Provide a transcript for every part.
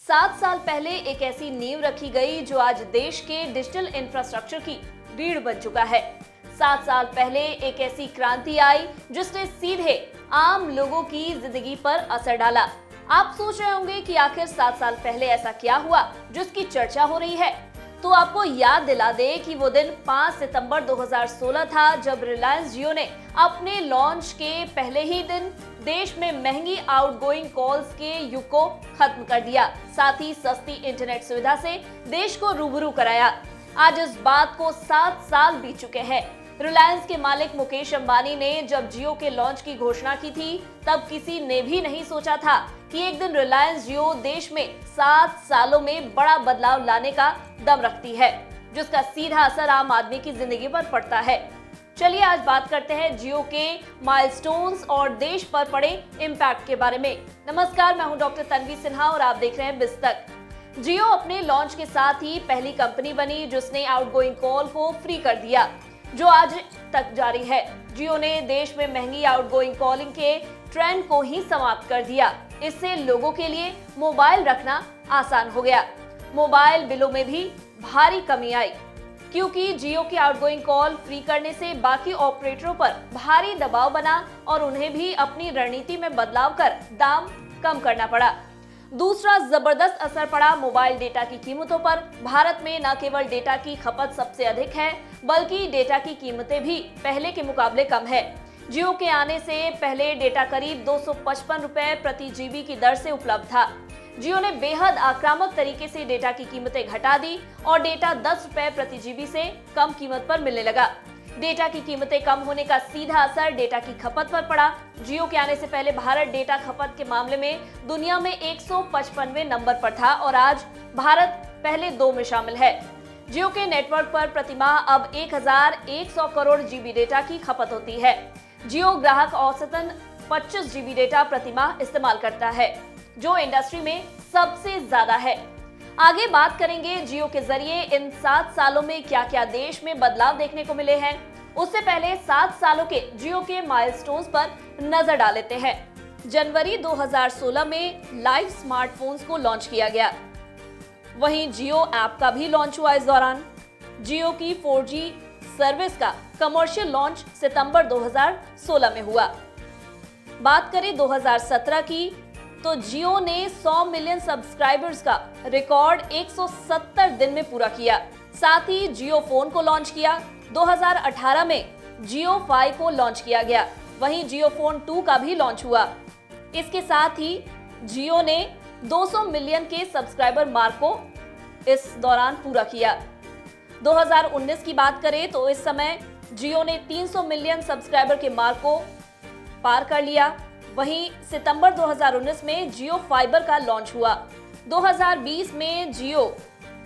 7 साल पहले एक ऐसी नींव रखी गई जो आज देश के डिजिटल इंफ्रास्ट्रक्चर की रीढ़ बन चुका है। 7 साल पहले एक ऐसी क्रांति आई जिसने सीधे आम लोगों की जिंदगी पर असर डाला। आप सोच रहे होंगे कि आखिर 7 साल पहले ऐसा क्या हुआ जिसकी चर्चा हो रही है। तो आपको याद दिला दे कि वो दिन 5 सितंबर 2016 था जब रिलायंस जियो ने अपने लॉन्च के पहले ही दिन देश में महंगी आउटगोइंग कॉल्स के युग को खत्म कर दिया, साथ ही सस्ती इंटरनेट सुविधा से देश को रूबरू कराया। आज इस बात को 7 साल बीत चुके हैं। रिलायंस के मालिक मुकेश अंबानी ने जब जियो के लॉन्च की घोषणा की थी तब किसी ने भी नहीं सोचा था कि एक दिन रिलायंस जियो देश में 7 सालों में बड़ा बदलाव लाने का दम रखती है, जिसका सीधा असर आम आदमी की जिंदगी पर पड़ता है। चलिए आज बात करते हैं जियो के माइलस्टोन्स और देश पर पड़े इम्पैक्ट के बारे में। नमस्कार, मैं हूं डॉक्टर तन्वी सिन्हा और आप देख रहे हैं बिज तक। जियो अपने लॉन्च के साथ ही पहली कंपनी बनी जिसने आउटगोइंग कॉल को फ्री कर दिया, जो आज तक जारी है। जियो ने देश में महंगी आउटगोइंग कॉलिंग के ट्रेंड को ही समाप्त कर दिया। इससे लोगों के लिए मोबाइल रखना आसान हो गया। मोबाइल बिलों में भी भारी कमी आई, क्योंकि जियो की आउटगोइंग कॉल फ्री करने से बाकी ऑपरेटरों पर भारी दबाव बना और उन्हें भी अपनी रणनीति में बदलाव कर दाम कम करना पड़ा। दूसरा जबरदस्त असर पड़ा मोबाइल डेटा की कीमतों पर। भारत में न केवल डेटा की खपत सबसे अधिक है, बल्कि डेटा की कीमतें भी पहले के मुकाबले कम है। जियो के आने से पहले डेटा करीब 255 रुपए प्रति जीबी की दर से उपलब्ध था। जियो ने बेहद आक्रामक तरीके से डेटा की कीमतें घटा दी और डेटा 10 रुपए प्रति जीबी से कम कीमत पर मिलने लगा। डेटा की कीमतें कम होने का सीधा असर डेटा की खपत पर पड़ा। जियो के आने से पहले भारत डेटा खपत के मामले में दुनिया में 155वें नंबर पर था और आज भारत पहले 2 में शामिल है। जियो के नेटवर्क पर प्रतिमाह अब 1100 करोड़ जीबी डेटा की खपत होती है। जियो ग्राहक औसतन 25 जीबी डेटा प्रतिमाह इस्तेमाल करता है, जो इंडस्ट्री में सबसे ज्यादा है। आगे बात करेंगे जियो के जरिए इन 7 सालों में क्या क्या देश में बदलाव देखने को मिले हैं। उससे पहले 7 सालों के जियो के माइलस्टोन्स पर नजर डाल लेते हैं। जनवरी 2016 में लाइव स्मार्टफोन्स को लॉन्च किया गया। वहीं जियो ऐप का भी लॉन्च हुआ। इस दौरान जियो की 4G सर्विस का कमर्शियल लॉन्च सितंबर 2016 में हुआ। बात करें 2017 की, तो जियो ने 100 मिलियन सब्सक्राइबर्स का रिकॉर्ड 170 दिन में पूरा किया। साथ ही जियो फोन को लॉन्च किया। 2018 में जियो 5 को लॉन्च किया गया। वहीं जियो फोन 2 का भी लॉन्च हुआ। इसके साथ ही जियो ने 200 मिलियन के सब्सक्राइबर मार्क को इस दौरान पूरा किया। 2019 की बात करें तो इस समय जियो ने 300 मिलियन सब्सक्राइबर के मार्क को पार कर लिया। वहीं सितंबर 2019 में जियो फाइबर का लॉन्च हुआ। 2020 में जियो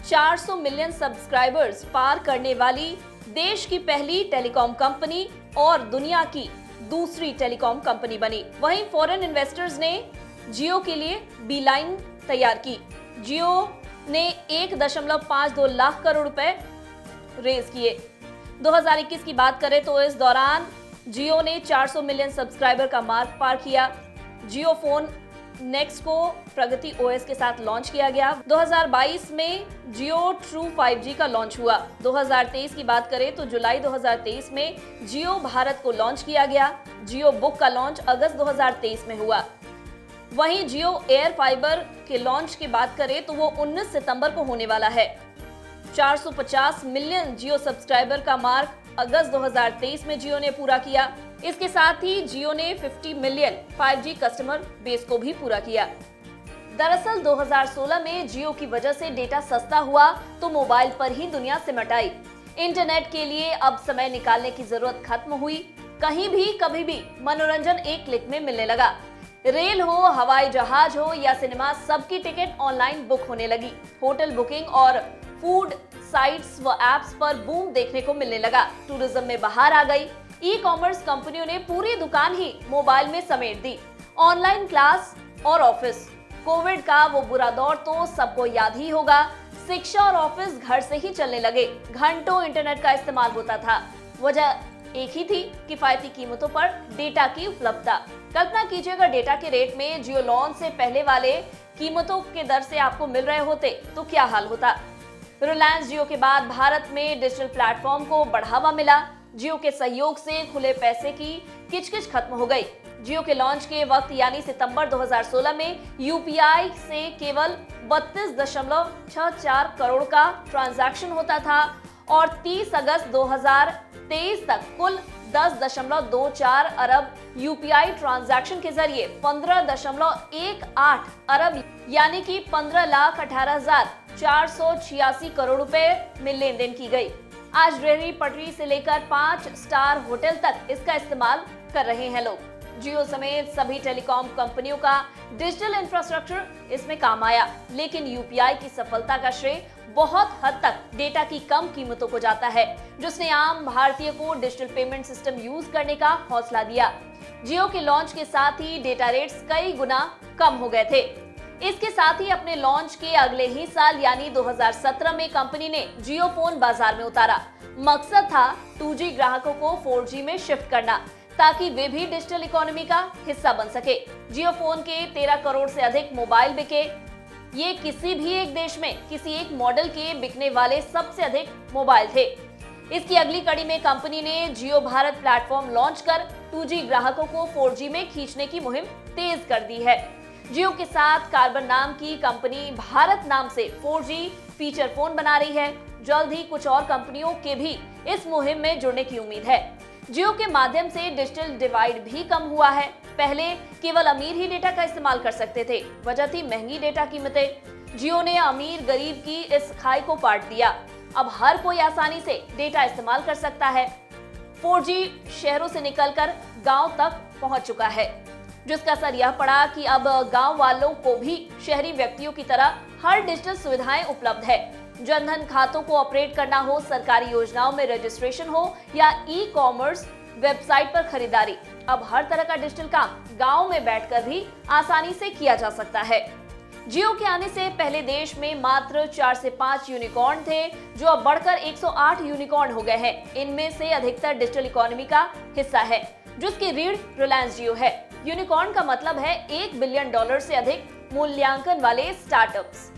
400 मिलियन सब्सक्राइबर्स पार करने वाली देश की पहली टेलीकॉम कंपनी और दुनिया की दूसरी टेलीकॉम कंपनी बनी। वहीं फॉरेन इन्वेस्टर्स ने जियो के लिए बीलाइन तैयार की। जियो ने 1.52 लाख करोड़ रुपए रेज किए। 2021 की बात करें तो इस दौरान जियो ने 400 मिलियन सब्सक्राइबर का मार्क पार किया। जियो फोन नेक्स्ट को प्रगति OS के साथ लॉन्च किया गया। 2022 में जियो ट्रू 5G का लॉन्च हुआ। 2023 की बात करें तो जुलाई 2023 में जियो भारत को लॉन्च किया गया। जियो बुक का लॉन्च अगस्त 2023 में हुआ। वहीं जियो एयर फाइबर के लॉन्च की बात करें तो वो 19 सितंबर को होने वाला है। 450 मिलियन जियो सब्सक्राइबर का मार्क अगस्त 2023 में जियो ने पूरा किया। इसके साथ ही जियो ने 50 मिलियन 5G कस्टमर बेस को भी पूरा किया। दरअसल 2016 में जियो की वजह से डेटा सस्ता हुआ तो मोबाइल पर ही दुनिया सिमट आई। इंटरनेट के लिए अब समय निकालने की जरूरत खत्म हुई। कहीं भी कभी भी मनोरंजन एक क्लिक में मिलने लगा। रेल हो, हवाई जहाज हो या सिनेमा, सबकी टिकट ऑनलाइन बुक होने लगी। होटल बुकिंग और फूड साइट्स व एप्स पर बूम देखने को मिलने लगा। टूरिज्म में बहार आ गई। ई कॉमर्स कंपनियों ने पूरी दुकान ही मोबाइल में समेट दी। ऑनलाइन क्लास और ऑफिस, कोविड का वो बुरा दौर तो सबको याद ही होगा। शिक्षा और ऑफिस घर से ही चलने लगे। घंटों इंटरनेट का इस्तेमाल होता था। वजह एक ही थी, किफायती कीमतों पर डेटा की उपलब्धता। कल्पना कीजिए अगर डेटा के रेट में जियो लॉन्च से पहले वाले कीमतों के दर से आपको मिल रहे होते तो क्या हाल होता। रिलायंस जियो के बाद भारत में डिजिटल प्लेटफॉर्म को बढ़ावा मिला। जियो के सहयोग से खुले पैसे की किचकिच खत्म हो गई। जियो के लॉन्च के वक्त यानी सितंबर 2016 में यूपीआई से केवल 32.64 करोड़ का ट्रांजैक्शन होता था और 30 अगस्त 2023 तक कुल 10.24 अरब यूपीआई ट्रांजैक्शन के जरिए 15.18 अरब यानी कि 15,18,486 करोड़ रुपए में लेन देन की गई। आज रेहड़ी पटरी से लेकर 5 स्टार होटल तक इसका इस्तेमाल कर रहे हैं लोग। जियो समेत सभी टेलीकॉम कंपनियों का डिजिटल इंफ्रास्ट्रक्चर इसमें काम आया, लेकिन यूपीआई की सफलता का श्रेय बहुत हद तक डेटा की कम कीमतों को जाता है, जिसने आम भारतीय को डिजिटल पेमेंट सिस्टम यूज करने का हौसला दिया। जियो के लॉन्च के साथ ही डेटा रेट्स कई गुना कम हो गए थे। इसके साथ ही अपने लॉन्च के अगले ही साल यानी 2017 में कंपनी ने जियो फोन बाजार में उतारा। मकसद था 2G ग्राहकों को 4G में शिफ्ट करना, ताकि वे भी डिजिटल इकोनॉमी का हिस्सा बन सके। जियो फोन के 13 करोड़ से अधिक मोबाइल बिके। ये किसी भी एक देश में किसी एक मॉडल के बिकने वाले सबसे अधिक मोबाइल थे। इसकी अगली कड़ी में कंपनी ने जियो भारत प्लेटफॉर्म लॉन्च कर 2G ग्राहकों को 4G में खींचने की मुहिम तेज कर दी है। जियो के साथ कार्बन नाम की कंपनी भारत नाम से 4G फीचर फोन बना रही है। जल्द ही कुछ और कंपनियों के भी इस मुहिम में जुड़ने की उम्मीद है। जियो के माध्यम से डिजिटल डिवाइड भी कम हुआ है। पहले केवल अमीर ही डेटा का इस्तेमाल कर सकते थे, वजह थी महंगी डेटा कीमतें। जियो ने अमीर गरीब की इस खाई को पाट दिया। अब हर कोई आसानी से डेटा इस्तेमाल कर सकता है। 4G शहरों से निकलकर गांव तक पहुंच चुका है, जिसका असर यह पड़ा कि अब गांव वालों को भी शहरी व्यक्तियों की तरह हर डिजिटल सुविधाएं उपलब्ध है। जनधन खातों को ऑपरेट करना हो, सरकारी योजनाओं में रजिस्ट्रेशन हो या ई-कॉमर्स वेबसाइट पर खरीदारी, अब हर तरह का डिजिटल काम गांव में बैठकर भी आसानी से किया जा सकता है। जियो के आने से पहले देश में मात्र 4 से 5 यूनिकॉर्न थे, जो अब बढ़कर 108 यूनिकॉर्न हो गए हैं। इनमें से अधिकतर डिजिटल इकोनॉमी का हिस्सा है, जिसकी रीढ़ रिलायंस जियो है। यूनिकॉर्न का मतलब है $1 बिलियन से अधिक मूल्यांकन वाले स्टार्टअप्स।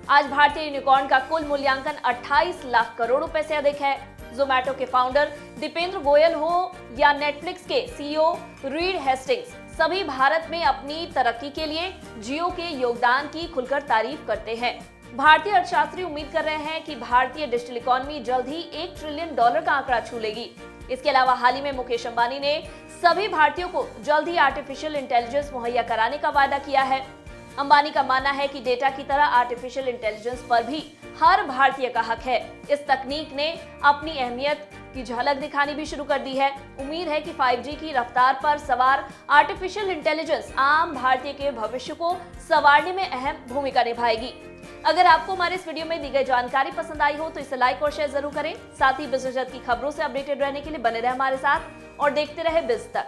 आज भारतीय यूनिकॉर्न का कुल मूल्यांकन 28 लाख करोड़ रुपए से अधिक है। जोमैटो के फाउंडर दीपेंद्र गोयल हो या नेटफ्लिक्स के सीईओ रीड हेस्टिंग्स, सभी भारत में अपनी तरक्की के लिए जियो के योगदान की खुलकर तारीफ करते हैं। भारतीय अर्थशास्त्री उम्मीद कर रहे हैं कि भारतीय डिजिटल इकोनॉमी जल्द ही $1 ट्रिलियन का आंकड़ा छू लेगी। इसके अलावा हाल ही में मुकेश अंबानी ने सभी भारतीयों को जल्द ही आर्टिफिशियल इंटेलिजेंस मुहैया कराने का वादा किया है। अंबानी का मानना है कि डेटा की तरह आर्टिफिशियल इंटेलिजेंस पर भी हर भारतीय का हक है। इस तकनीक ने अपनी अहमियत की झलक दिखानी भी शुरू कर दी है। उम्मीद है कि 5G की रफ्तार पर सवार आर्टिफिशियल इंटेलिजेंस आम भारतीय के भविष्य को संवारने में अहम भूमिका निभाएगी। अगर आपको हमारे इस वीडियो में दी गई जानकारी पसंद आई हो तो इसे लाइक और शेयर जरूर करें। साथ ही बिजनेस जगत की खबरों से अपडेटेड रहने के लिए बने रहे हमारे साथ और देखते रहे बिज तक।